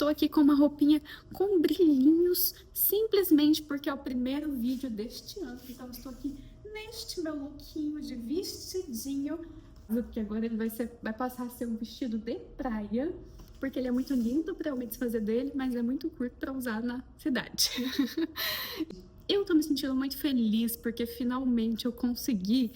Tô aqui com uma roupinha com brilhinhos, simplesmente porque é o primeiro vídeo deste ano. Então, estou aqui neste meu lookinho de vestidinho, porque agora ele vai passar a ser um vestido de praia, porque ele é muito lindo para eu me desfazer dele, mas é muito curto para usar na cidade. Eu tô me sentindo muito feliz porque finalmente eu consegui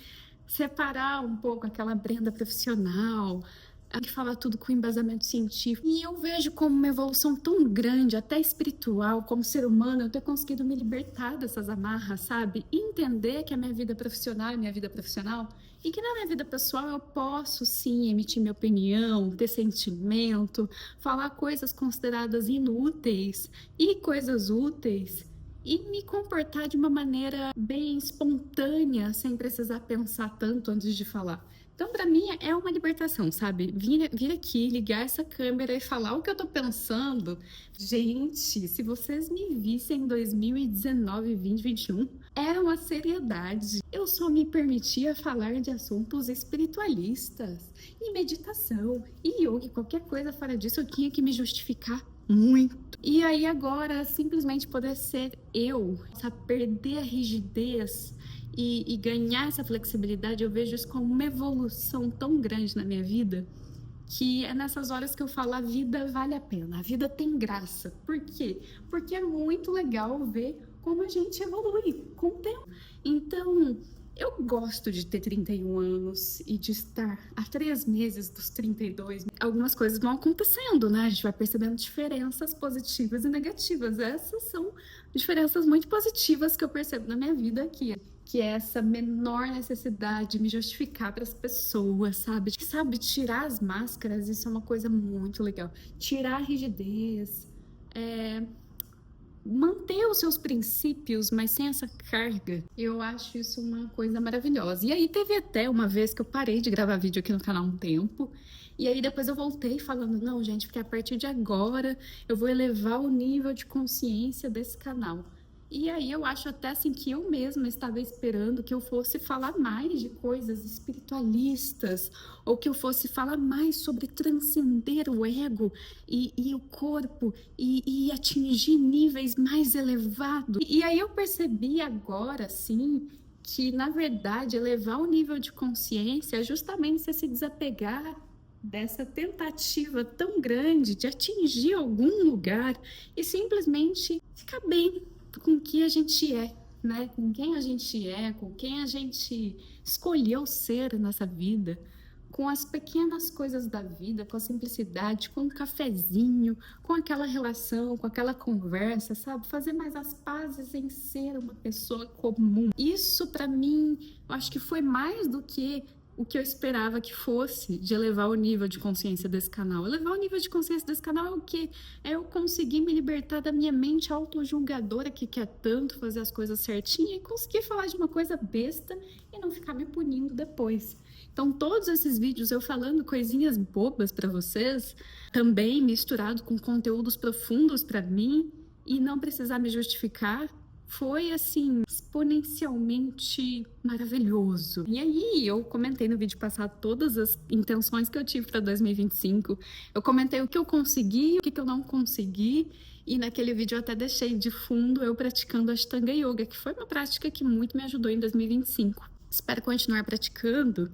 separar um pouco aquela Brenda profissional, a que fala tudo com embasamento científico. E eu vejo como uma evolução tão grande, até espiritual, como ser humano, eu ter conseguido me libertar dessas amarras, sabe? E entender que a minha vida profissional é minha vida profissional e que na minha vida pessoal eu posso sim emitir minha opinião, ter sentimento, falar coisas consideradas inúteis e coisas úteis e me comportar de uma maneira bem espontânea, sem precisar pensar tanto antes de falar. Então, para mim, é uma libertação, sabe? Vir aqui, ligar essa câmera e falar o que eu tô pensando. Gente, se vocês me vissem em 2019, 20, 21, era uma seriedade. Eu só me permitia falar de assuntos espiritualistas, e meditação, e yoga, qualquer coisa fora disso, eu tinha que me justificar muito. E aí agora, simplesmente poder ser eu, sabe? Perder a rigidez e ganhar essa flexibilidade, eu vejo isso como uma evolução tão grande na minha vida, que é nessas horas que eu falo, a vida vale a pena, a vida tem graça. Por quê? Porque é muito legal ver como a gente evolui com o tempo. Então, eu gosto de ter 31 anos e de estar há 3 meses dos 32. Algumas coisas vão acontecendo, né? A gente vai percebendo diferenças positivas e negativas. Essas são diferenças muito positivas que eu percebo na minha vida aqui. Que é essa menor necessidade de me justificar para as pessoas, sabe? Sabe, tirar as máscaras, isso é uma coisa muito legal. Tirar a rigidez, manter os seus princípios, mas sem essa carga. Eu acho isso uma coisa maravilhosa. E aí teve até uma vez que eu parei de gravar vídeo aqui no canal um tempo, e aí depois eu voltei falando, não, gente, porque a partir de agora eu vou elevar o nível de consciência desse canal. E aí eu acho até assim que eu mesma estava esperando que eu fosse falar mais de coisas espiritualistas, ou que eu fosse falar mais sobre transcender o ego e o corpo e atingir níveis mais elevados. E aí eu percebi agora, sim, que na verdade elevar o nível de consciência é justamente você se desapegar dessa tentativa tão grande de atingir algum lugar e simplesmente ficar bem com o que a gente é, né? Com quem a gente é, com quem a gente escolheu ser nessa vida, com as pequenas coisas da vida, com a simplicidade, com o cafezinho, com aquela relação, com aquela conversa, sabe? Fazer mais as pazes em ser uma pessoa comum. Isso, para mim, eu acho que foi mais do que o que eu esperava que fosse de elevar o nível de consciência desse canal. Elevar o nível de consciência desse canal é o quê? É eu conseguir me libertar da minha mente autojulgadora que quer tanto fazer as coisas certinho e conseguir falar de uma coisa besta e não ficar me punindo depois. Então, todos esses vídeos eu falando coisinhas bobas para vocês, também misturado com conteúdos profundos para mim e não precisar me justificar, foi assim exponencialmente maravilhoso. E aí eu comentei no vídeo passado todas as intenções que eu tive para 2025. Eu comentei o que eu consegui, o que eu não consegui, e naquele vídeo eu até deixei de fundo eu praticando Ashtanga Yoga, que foi uma prática que muito me ajudou em 2025. Espero continuar praticando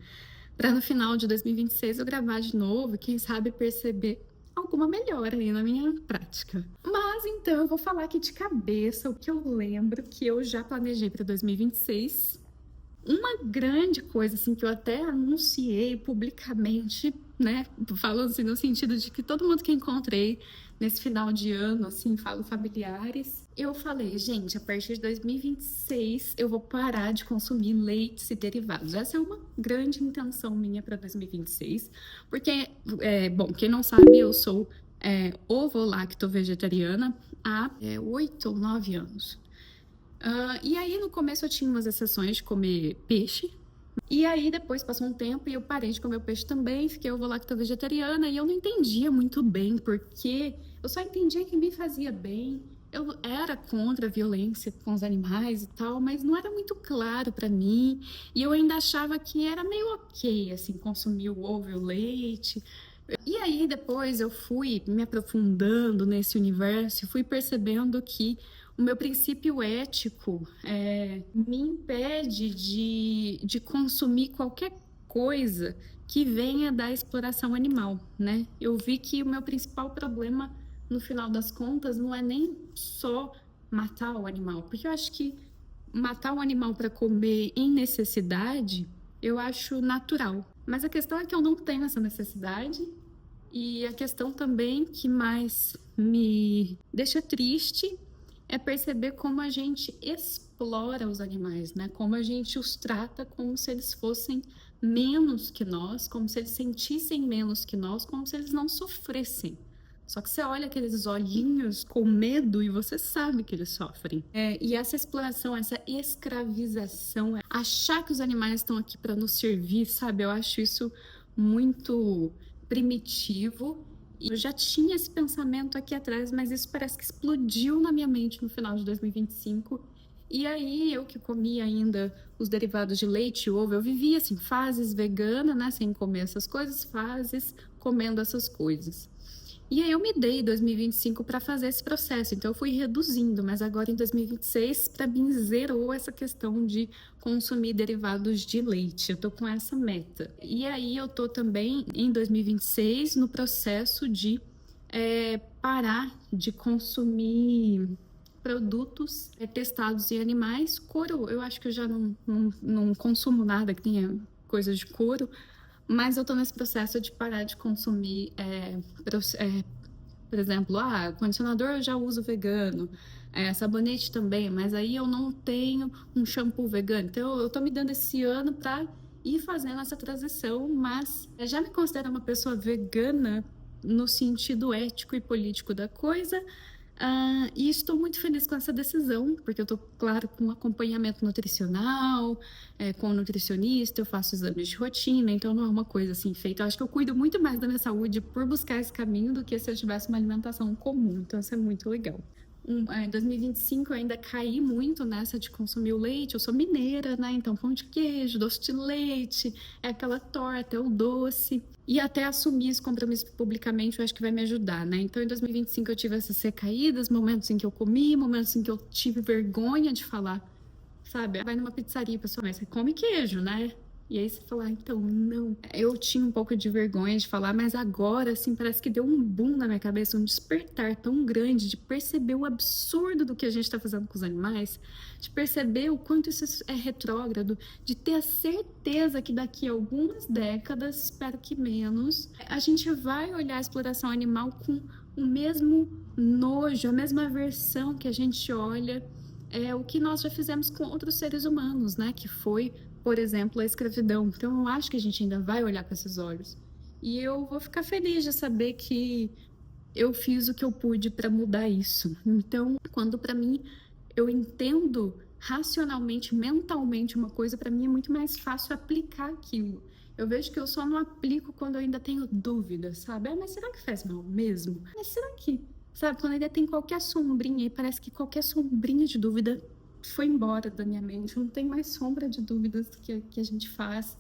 para no final de 2026 eu gravar de novo e quem sabe perceber alguma melhora aí na minha prática. Mas então eu vou falar aqui de cabeça o que eu lembro que eu já planejei para 2026. Uma grande coisa assim que eu até anunciei publicamente, né, falando assim no sentido de que todo mundo que encontrei nesse final de ano, assim, falo familiares, eu falei, gente, a partir de 2026 eu vou parar de consumir leites e derivados. Essa é uma grande intenção minha para 2026, porque, bom, quem não sabe, eu sou ovo-lacto-vegetariana há 8 ou 9 anos. E aí no começo eu tinha umas exceções de comer peixe, e aí depois passou um tempo e eu parei de comer o peixe também, fiquei ovo-lacto-vegetariana e eu não entendia muito bem porque eu só entendia que me fazia bem. Eu era contra a violência com os animais e tal, mas não era muito claro para mim e eu ainda achava que era meio ok, assim, consumir o ovo e o leite, E aí depois eu fui me aprofundando nesse universo e fui percebendo que o meu princípio ético me impede de consumir qualquer coisa que venha da exploração animal, né? Eu vi que o meu principal problema, no final das contas, não é nem só matar o animal, porque eu acho que matar um animal para comer em necessidade, eu acho natural. Mas a questão é que eu não tenho essa necessidade e a questão também que mais me deixa triste é perceber como a gente explora os animais, né? Como a gente os trata como se eles fossem menos que nós, como se eles sentissem menos que nós, como se eles não sofressem. Só que você olha aqueles olhinhos com medo e você sabe que eles sofrem. E essa exploração, essa escravização, achar que os animais estão aqui para nos servir, sabe? Eu acho isso muito primitivo. E eu já tinha esse pensamento aqui atrás, mas isso parece que explodiu na minha mente no final de 2025. E aí, eu que comia ainda os derivados de leite e ovo, eu vivia assim, fases vegana, né, sem comer essas coisas, fases comendo essas coisas. E aí eu me dei em 2025 para fazer esse processo, então eu fui reduzindo, mas agora em 2026 para mim zerou essa questão de consumir derivados de leite. Eu tô com essa meta. E aí eu tô também em 2026 no processo de parar de consumir produtos testados em animais. Couro, eu acho que eu já não consumo nada que tenha coisa de couro, mas eu tô nesse processo de parar de consumir, por exemplo, condicionador eu já uso vegano, sabonete também, mas aí eu não tenho um shampoo vegano. Então eu tô me dando esse ano para ir fazendo essa transição, mas eu já me considero uma pessoa vegana no sentido ético e político da coisa. E estou muito feliz com essa decisão, porque eu estou, claro, com acompanhamento nutricional, com o nutricionista, eu faço exames de rotina, então não é uma coisa assim feita. Eu acho que eu cuido muito mais da minha saúde por buscar esse caminho do que se eu tivesse uma alimentação comum, então isso é muito legal. Em 2025 eu ainda caí muito nessa de consumir o leite. Eu sou mineira, né? Então pão de queijo, doce de leite, aquela torta, é o doce. E até assumir esse compromisso publicamente, eu acho que vai me ajudar, né? Então em 2025 eu tive essas recaídas, momentos em que eu comi, momentos em que eu tive vergonha de falar, sabe? Vai numa pizzaria, pessoal, mas você come queijo, né? E aí você fala, então, não. Eu tinha um pouco de vergonha de falar, mas agora, assim, parece que deu um boom na minha cabeça, um despertar tão grande de perceber o absurdo do que a gente está fazendo com os animais, de perceber o quanto isso é retrógrado, de ter a certeza que daqui a algumas décadas, espero que menos, a gente vai olhar a exploração animal com o mesmo nojo, a mesma aversão que a gente olha o que nós já fizemos com outros seres humanos, né? Que foi, por exemplo, a escravidão. Então, eu acho que a gente ainda vai olhar com esses olhos. E eu vou ficar feliz de saber que eu fiz o que eu pude para mudar isso. Então, quando para mim eu entendo racionalmente, mentalmente uma coisa, para mim é muito mais fácil aplicar aquilo. Eu vejo que eu só não aplico quando eu ainda tenho dúvidas, sabe? Mas será que faz mal mesmo? Mas será que, sabe, quando ainda tem qualquer sombrinha e parece que qualquer sombrinha de dúvida foi embora da minha mente, não tem mais sombra de dúvidas que a gente faz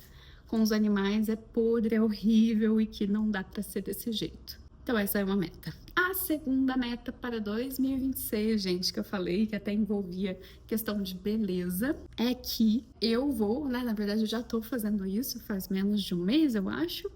com os animais, é podre, é horrível e que não dá para ser desse jeito. Então essa é uma meta. A segunda meta para 2026, gente, que eu falei, que até envolvia questão de beleza, é que eu vou, né, na verdade eu já tô fazendo isso faz menos de um mês, eu acho,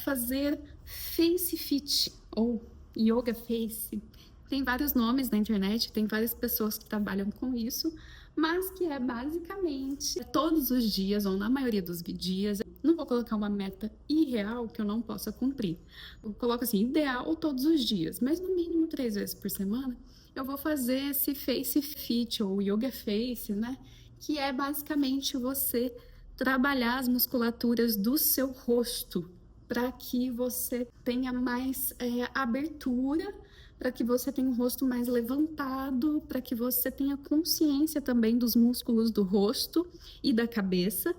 fazer face fit ou yoga face. Tem vários nomes na internet, tem várias pessoas que trabalham com isso, mas que é basicamente todos os dias, ou na maioria dos dias. Não vou colocar uma meta irreal que eu não possa cumprir. Eu coloco assim, ideal todos os dias, mas no mínimo 3 vezes por semana, eu vou fazer esse face fit ou yoga face, né? Que é basicamente você trabalhar as musculaturas do seu rosto para que você tenha mais abertura, para que você tenha um rosto mais levantado, para que você tenha consciência também dos músculos do rosto e da cabeça.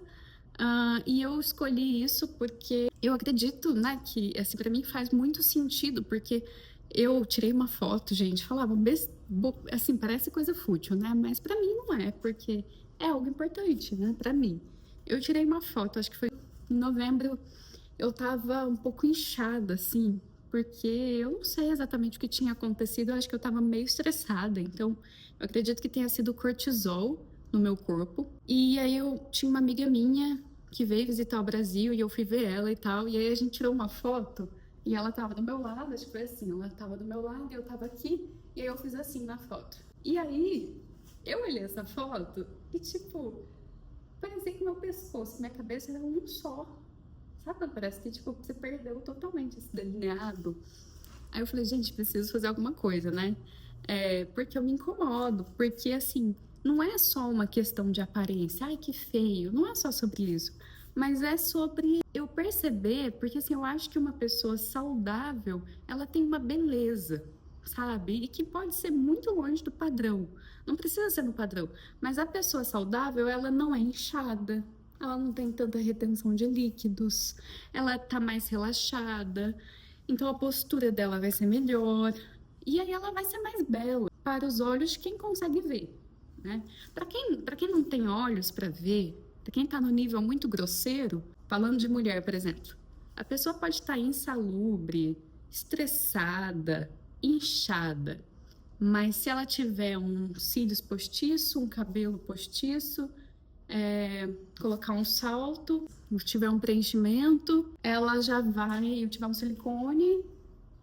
E eu escolhi isso porque eu acredito, né, que assim, para mim faz muito sentido, porque eu tirei uma foto, gente, falava, assim, parece coisa fútil, né? Mas para mim não é, porque é algo importante, né, para mim. Eu tirei uma foto, acho que foi em novembro eu tava um pouco inchada, assim, porque eu não sei exatamente o que tinha acontecido, eu acho que eu tava meio estressada, então eu acredito que tenha sido cortisol no meu corpo. E aí eu tinha uma amiga minha que veio visitar o Brasil e eu fui ver ela e tal, e aí a gente tirou uma foto e ela tava do meu lado, acho que foi assim, ela tava do meu lado e eu tava aqui, e aí eu fiz assim na foto. E aí eu olhei essa foto e tipo, parecia que meu pescoço, minha cabeça era um só. Sabe quando parece que tipo, você perdeu totalmente esse delineado? Aí eu falei, gente, preciso fazer alguma coisa, né? Porque eu me incomodo, porque assim, não é só uma questão de aparência, ai que feio, não é só sobre isso, mas é sobre eu perceber, porque assim, eu acho que uma pessoa saudável, ela tem uma beleza, sabe? E que pode ser muito longe do padrão. Não precisa ser no padrão, mas a pessoa saudável, ela não é inchada, ela não tem tanta retenção de líquidos, ela tá mais relaxada, então a postura dela vai ser melhor e aí ela vai ser mais bela para os olhos de quem consegue ver, né? Para quem não tem olhos para ver, para quem está no nível muito grosseiro, falando de mulher, por exemplo, a pessoa pode estar insalubre, estressada, inchada, mas se ela tiver um cílios postiço, um cabelo postiço, colocar um salto, tiver um preenchimento, ela já vai, tiver um silicone,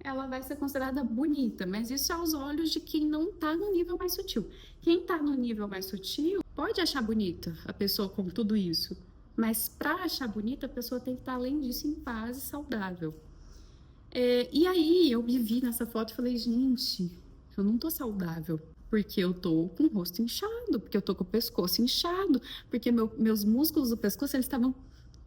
ela vai ser considerada bonita, mas isso é aos olhos de quem não está no nível mais sutil. Quem está no nível mais sutil pode achar bonita a pessoa com tudo isso, mas para achar bonita, a pessoa tem que estar, além disso, em paz e saudável. E aí eu me vi nessa foto e falei, gente, eu não tô saudável. Porque eu tô com o rosto inchado, porque eu tô com o pescoço inchado, porque meus músculos do pescoço, eles estavam.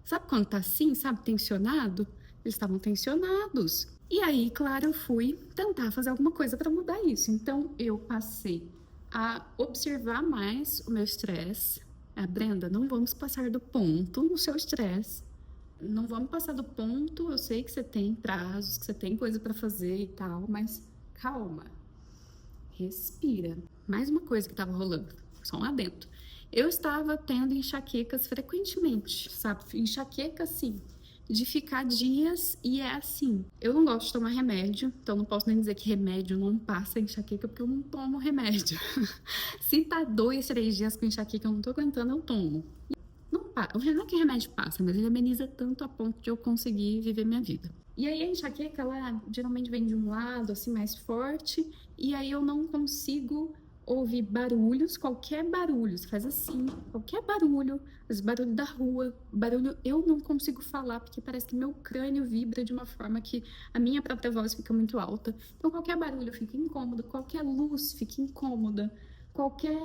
Sabe quando tá assim, sabe, tensionado? Eles estavam tensionados. E aí, claro, eu fui tentar fazer alguma coisa para mudar isso. Então, eu passei a observar mais o meu estresse. Brenda, não vamos passar do ponto no seu estresse. Não vamos passar do ponto. Eu sei que você tem prazos, que você tem coisa para fazer e tal, mas calma, respira. Mais uma coisa que estava rolando, só um adendo. Eu estava tendo enxaquecas frequentemente, sabe? Enxaqueca assim, de ficar dias e é assim. Eu não gosto de tomar remédio, então não posso nem dizer que remédio não passa enxaqueca, porque eu não tomo remédio. Se tá 2, 3 dias com enxaqueca, eu não tô aguentando, eu tomo. Não é que remédio passa, mas ele ameniza tanto a ponto de eu conseguir viver minha vida. E aí a enxaqueca, ela geralmente vem de um lado, assim, mais forte, e aí eu não consigo ouvir barulhos, qualquer barulho, você faz assim, qualquer barulho, os barulhos da rua, barulho, eu não consigo falar, porque parece que meu crânio vibra de uma forma que a minha própria voz fica muito alta. Então qualquer barulho fica incômodo, qualquer luz fica incômoda. Qualquer,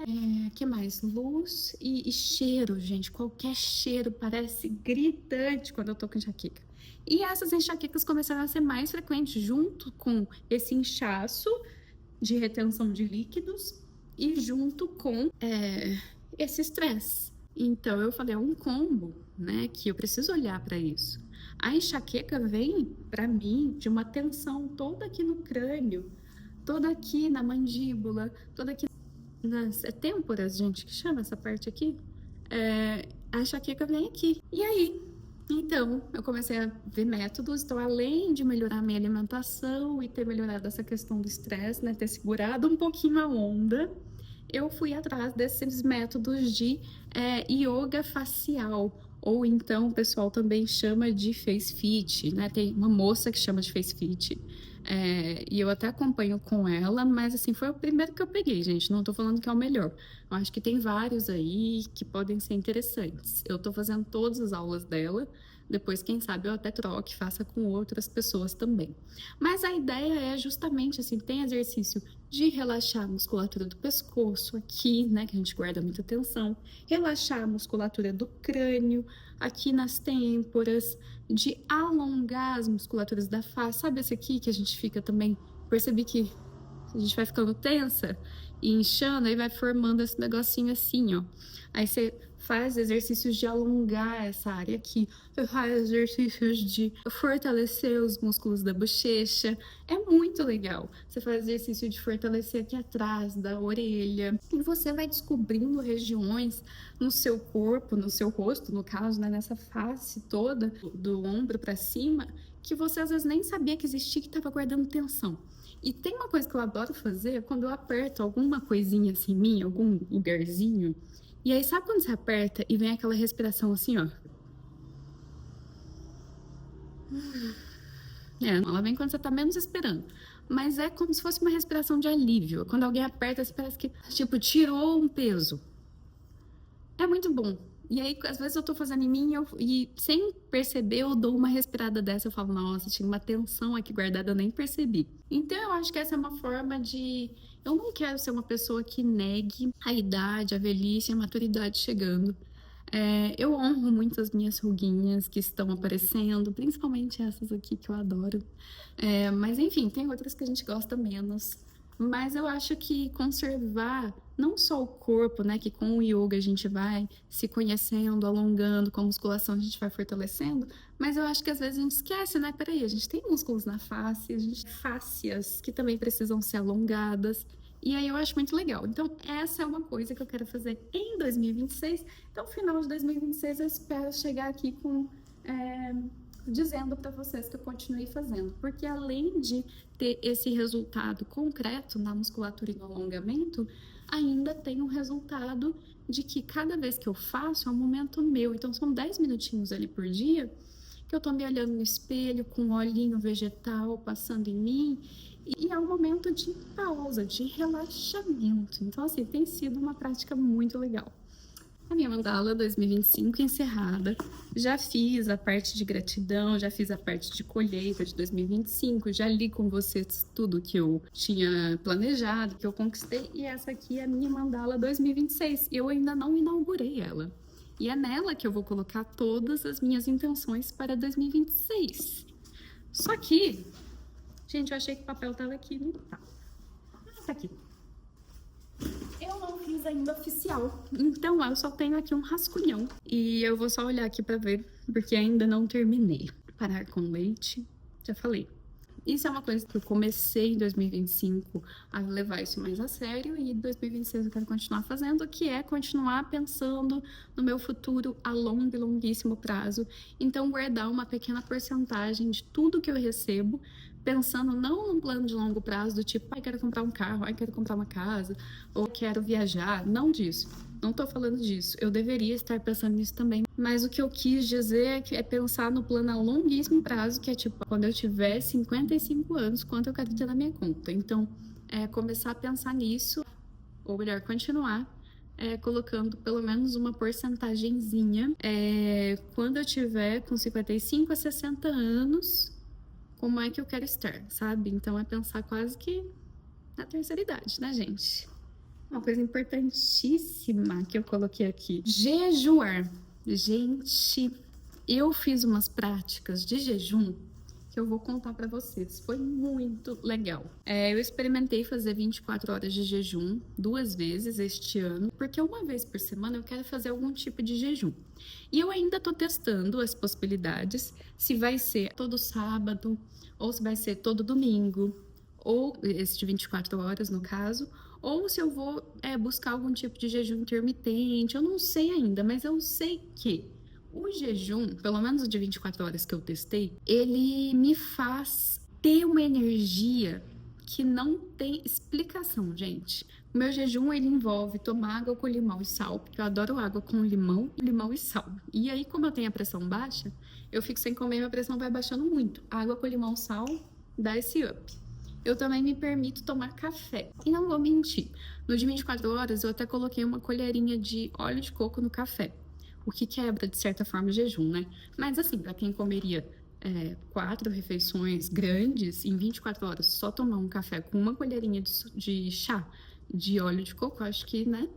que mais? Luz e cheiro, gente. Qualquer cheiro parece gritante quando eu tô com enxaqueca. E essas enxaquecas começaram a ser mais frequentes junto com esse inchaço de retenção de líquidos e junto com esse estresse. Então eu falei, é um combo, né? Que eu preciso olhar para isso. A enxaqueca vem para mim de uma tensão toda aqui no crânio, toda aqui na mandíbula, toda aqui nas têmporas, gente, que chama essa parte aqui, a enxaqueca vem aqui. E aí? Então, eu comecei a ver métodos. Então, além de melhorar a minha alimentação e ter melhorado essa questão do estresse, né, ter segurado um pouquinho a onda, eu fui atrás desses métodos de yoga facial, ou então o pessoal também chama de face fit, né? Tem uma moça que chama de face fit, e eu até acompanho com ela, mas assim, foi o primeiro que eu peguei, gente, não tô falando que é o melhor. Eu acho que tem vários aí que podem ser interessantes. Eu tô fazendo todas as aulas dela, depois, quem sabe, eu até troque, faça com outras pessoas também. Mas a ideia é justamente assim, tem exercício de relaxar a musculatura do pescoço aqui, né, que a gente guarda muita tensão, relaxar a musculatura do crânio, aqui nas têmporas, de alongar as musculaturas da face, sabe esse aqui que a gente fica também, percebi que A gente vai ficando tensa e inchando, aí vai formando esse negocinho assim, ó. Aí você faz exercícios de alongar essa área aqui, você faz exercícios de fortalecer os músculos da bochecha. É muito legal. Você faz exercício de fortalecer aqui atrás da orelha. E você vai descobrindo regiões no seu corpo, no seu rosto, no caso, né, nessa face toda, do ombro para cima, que você às vezes nem sabia que existia, que estava guardando tensão. E tem uma coisa que eu adoro fazer, quando eu aperto alguma coisinha assim em mim, algum lugarzinho, e aí sabe quando você aperta e vem aquela respiração assim, ó? Ela vem quando você tá menos esperando. Mas é como se fosse uma respiração de alívio. Quando alguém aperta, você parece que, tipo, tirou um peso. É muito bom. E aí, às vezes eu tô fazendo em mim e sem perceber, eu dou uma respirada dessa. Eu falo, nossa, tinha uma tensão aqui guardada, eu nem percebi. Então, eu acho que essa é uma forma de. Eu não quero ser uma pessoa que negue a idade, a velhice, a maturidade chegando. Eu honro muito as minhas ruguinhas que estão aparecendo, principalmente essas aqui que eu adoro. Mas enfim, tem outras que a gente gosta menos. Mas eu acho que conservar não só o corpo, né, que com o yoga a gente vai se conhecendo, alongando, com a musculação a gente vai fortalecendo, mas eu acho que às vezes a gente esquece, né? Peraí, a gente tem músculos na face, a gente tem fáscias que também precisam ser alongadas. E aí eu acho muito legal. Então, essa é uma coisa que eu quero fazer em 2026. Então, final de 2026, eu espero chegar aqui com dizendo para vocês que eu continuei fazendo, porque além de ter esse resultado concreto na musculatura e no alongamento, ainda tem um resultado de que cada vez que eu faço é um momento meu. Então, são 10 minutinhos ali por dia que eu tô me olhando no espelho com um olhinho vegetal passando em mim. E é um momento de pausa, de relaxamento. Então, assim, tem sido uma prática muito legal. A minha mandala 2025 encerrada. Já fiz a parte de gratidão, já fiz a parte de colheita de 2025, já li com vocês tudo que eu tinha planejado, que eu conquistei, e essa aqui é a minha mandala 2026. Eu ainda não inaugurei ela. E é nela que eu vou colocar todas as minhas intenções para 2026. Só que, gente, eu achei que o papel tava aqui, não tá. Tá aqui. Eu não fiz ainda oficial, então eu só tenho aqui um rascunhão e eu vou só olhar aqui pra ver, porque ainda não terminei. Parar com leite, já falei. Isso é uma coisa que eu comecei em 2025 a levar isso mais a sério e em 2026 eu quero continuar fazendo, que é continuar pensando no meu futuro a longo e longuíssimo prazo. Então, guardar uma pequena porcentagem de tudo que eu recebo, pensando não num plano de longo prazo do tipo, ai, quero comprar um carro, ai, quero comprar uma casa, ou quero viajar, não disso. Não tô falando disso. Eu deveria estar pensando nisso também. Mas o que eu quis dizer é pensar no plano a longuíssimo prazo, que é tipo, quando eu tiver 55 anos, quanto eu quero ter na minha conta. Então, começar a pensar nisso, ou melhor, continuar colocando pelo menos uma porcentagenzinha. Quando eu tiver com 55 a 60 anos, como é que eu quero estar, sabe? Então, é pensar quase que na terceira idade, né, gente? Uma coisa importantíssima que eu coloquei aqui: jejuar. Gente, eu fiz umas práticas de jejum que eu vou contar pra vocês. Foi muito legal. Eu experimentei fazer 24 horas de jejum 2 vezes este ano, porque uma vez por semana eu quero fazer algum tipo de jejum. E eu ainda tô testando as possibilidades, se vai ser todo sábado, ou se vai ser todo domingo, ou esse de 24 horas no caso, ou se eu vou buscar algum tipo de jejum intermitente. Eu não sei ainda, mas eu sei que o jejum, pelo menos o de 24 horas que eu testei, ele me faz ter uma energia que não tem explicação, gente. O meu jejum, ele envolve tomar água com limão e sal, porque eu adoro água com limão e sal. E aí, como eu tenho a pressão baixa, eu fico sem comer e minha pressão vai baixando muito. Água com limão e sal dá esse up. Eu também me permito tomar café. E não vou mentir, no de 24 horas eu até coloquei uma colherinha de óleo de coco no café. O que quebra, de certa forma, o jejum, né? Mas assim, para quem comeria 4 refeições grandes, em 24 horas, só tomar um café com uma colherinha de chá de óleo de coco, acho que, né,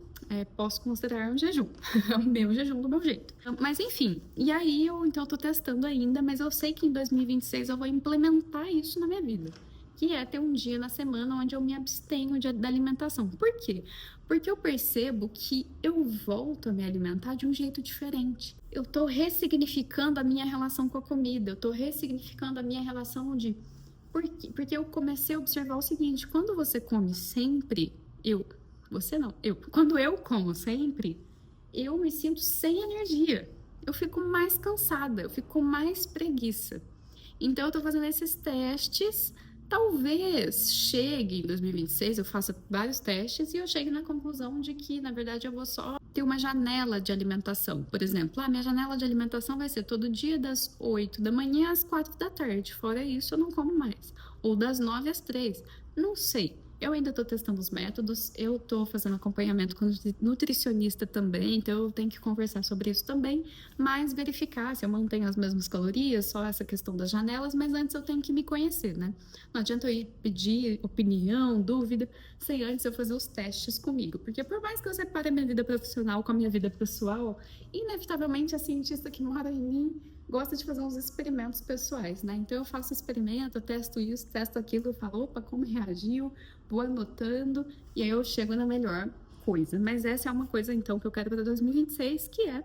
posso considerar um jejum. É o meu jejum do meu jeito. Mas enfim, e aí eu tô testando ainda, mas eu sei que em 2026 eu vou implementar isso na minha vida. que é ter um dia na semana onde eu me abstenho da alimentação. Por quê? Porque eu percebo que eu volto a me alimentar de um jeito diferente. Eu estou ressignificando a minha relação com a comida, eu estou ressignificando a minha relação de... Por quê? Porque eu comecei a observar o seguinte, quando você come sempre, você não, quando eu como sempre, eu me sinto sem energia, eu fico mais cansada, eu fico com mais preguiça. Então, eu estou fazendo esses testes. Talvez chegue em 2026, eu faça vários testes e eu chegue na conclusão de que, na verdade, eu vou só ter uma janela de alimentação. Por exemplo, minha janela de alimentação vai ser todo dia das 8 da manhã às 4 da tarde. Fora isso, eu não como mais. Ou das 9 às 3. Não sei. Eu ainda estou testando os métodos, eu estou fazendo acompanhamento com nutricionista também, então eu tenho que conversar sobre isso também, mas verificar se eu mantenho as mesmas calorias, só essa questão das janelas, mas antes eu tenho que me conhecer, né? Não adianta eu ir pedir opinião, dúvida, sem antes eu fazer os testes comigo, porque por mais que eu separe a minha vida profissional com a minha vida pessoal, inevitavelmente a cientista que mora em mim gosta de fazer uns experimentos pessoais, né? Então eu faço experimento, eu testo isso, testo aquilo, eu falo, opa, como reagiu, vou anotando e aí eu chego na melhor coisa. Mas essa é uma coisa, então, que eu quero para 2026, que é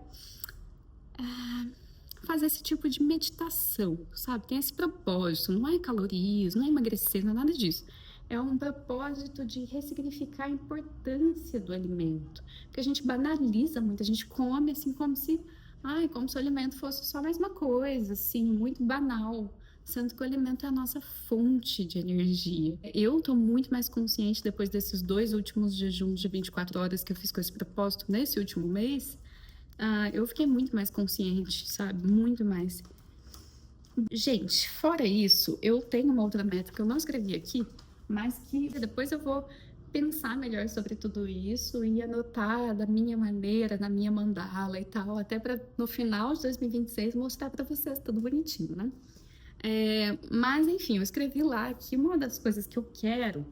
fazer esse tipo de meditação, sabe? Tem esse propósito, não é calorias, não é emagrecer, não é nada disso. É um propósito de ressignificar a importância do alimento. Porque a gente banaliza muito, a gente come assim como se o alimento fosse só mais uma coisa, assim, muito banal. Sendo que o alimento é a nossa fonte de energia. Eu tô muito mais consciente depois desses 2 últimos jejuns de 24 horas que eu fiz com esse propósito nesse último mês. Eu fiquei muito mais consciente, sabe? Muito mais. Gente, fora isso, eu tenho uma outra meta que eu não escrevi aqui, mas que depois eu vou pensar melhor sobre tudo isso e anotar da minha maneira, na minha mandala e tal, até para no final de 2026 mostrar para vocês tudo bonitinho, né? Mas enfim, eu escrevi lá que uma das coisas que eu quero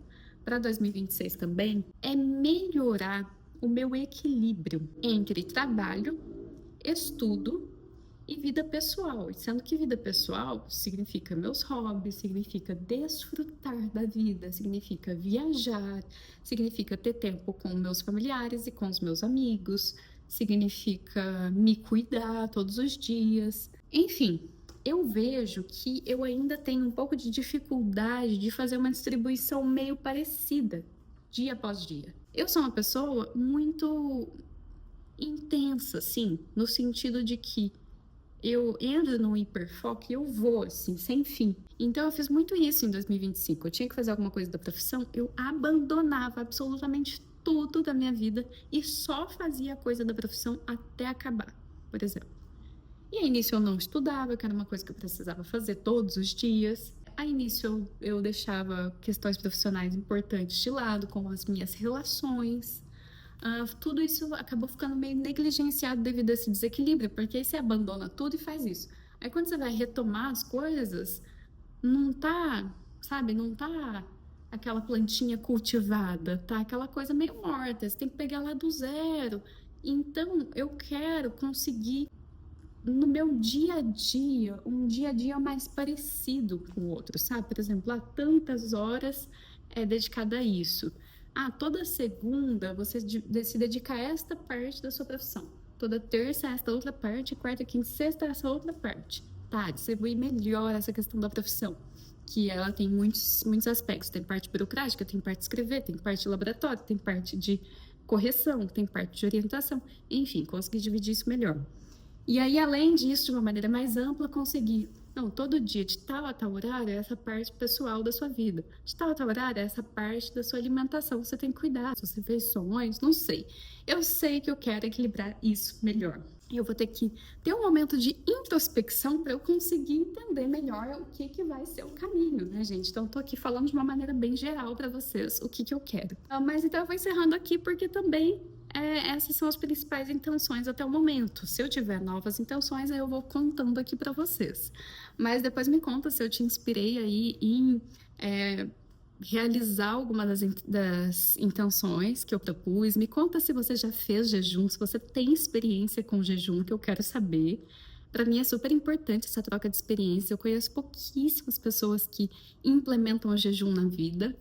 para 2026 também é melhorar o meu equilíbrio entre trabalho, estudo e vida pessoal. Sendo que vida pessoal significa meus hobbies, significa desfrutar da vida, significa viajar, significa ter tempo com meus familiares e com os meus amigos, significa me cuidar todos os dias. Enfim, eu vejo que eu ainda tenho um pouco de dificuldade de fazer uma distribuição meio parecida, dia após dia. Eu sou uma pessoa muito intensa, assim, no sentido de que eu entro num hiperfoco e eu vou, assim, sem fim. Então, eu fiz muito isso em 2025. Eu tinha que fazer alguma coisa da profissão, eu abandonava absolutamente tudo da minha vida e só fazia a coisa da profissão até acabar, por exemplo. E a início eu não estudava, que era uma coisa que eu precisava fazer todos os dias. A início eu deixava questões profissionais importantes de lado, como as minhas relações. Tudo isso acabou ficando meio negligenciado devido a esse desequilíbrio, porque aí você abandona tudo e faz isso. Aí quando você vai retomar as coisas, não tá, sabe, não tá aquela plantinha cultivada, tá aquela coisa meio morta, você tem que pegar lá do zero. Então eu quero conseguir no meu dia a dia, um dia a dia mais parecido com o outro, sabe? Por exemplo, há tantas horas é dedicada a isso. Toda segunda você se dedica a esta parte da sua profissão. Toda terça a esta outra parte, quarta, quinta, sexta a essa outra parte. Tá, distribuir melhor essa questão da profissão, que ela tem muitos, muitos aspectos. Tem parte burocrática, tem parte de escrever, tem parte de laboratório, tem parte de correção, tem parte de orientação. Enfim, conseguir dividir isso melhor. E aí, além disso, de uma maneira mais ampla, conseguir, não, todo dia, de tal a tal horário, é essa parte pessoal da sua vida. De tal a tal horário, é essa parte da sua alimentação. Você tem que cuidar, suas refeições, não sei. Eu sei que eu quero equilibrar isso melhor. Eu vou ter que ter um momento de introspecção para eu conseguir entender melhor o que vai ser o caminho, né, gente? Então, eu tô aqui falando de uma maneira bem geral para vocês o que eu quero. Mas então, eu vou encerrando aqui porque também essas são as principais intenções até o momento. Se eu tiver novas intenções, aí eu vou contando aqui para vocês. Mas depois me conta se eu te inspirei aí em realizar alguma das intenções que eu propus. Me conta se você já fez jejum, se você tem experiência com jejum, que eu quero saber, Para mim é super importante essa troca de experiência. Eu conheço pouquíssimas pessoas que implementam o jejum na vida.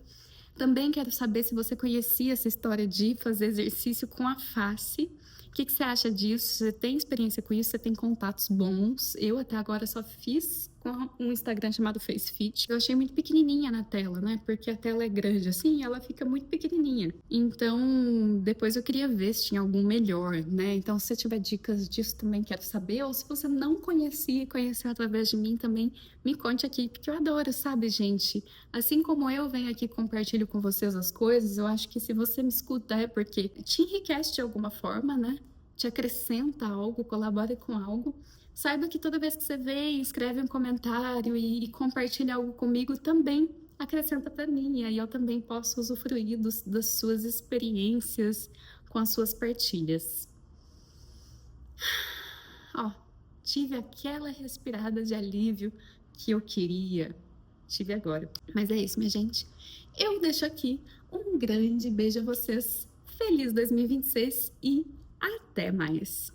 Também quero saber se você conhecia essa história de fazer exercício com a face. O que que você acha disso? Você tem experiência com isso? Você tem contatos bons? Eu até agora só fiz com um Instagram chamado FaceFit. Eu achei muito pequenininha na tela, né? Porque a tela é grande assim, ela fica muito pequenininha. Então, depois eu queria ver se tinha algum melhor, né? Então, se você tiver dicas disso também quero saber. Ou se você não conhecia e conheceu através de mim também, me conte aqui, porque eu adoro, sabe, gente? Assim como eu venho aqui e compartilho com vocês as coisas, eu acho que se você me escuta é porque te enriquece de alguma forma, né? Te acrescenta algo, colabora com algo. Saiba que toda vez que você vê e escreve um comentário e compartilha algo comigo, também acrescenta para mim. E aí eu também posso usufruir das suas experiências com as suas partilhas. Ó, tive aquela respirada de alívio que eu queria. Tive agora. Mas é isso, minha gente. Eu deixo aqui um grande beijo a vocês. Feliz 2026 e até mais.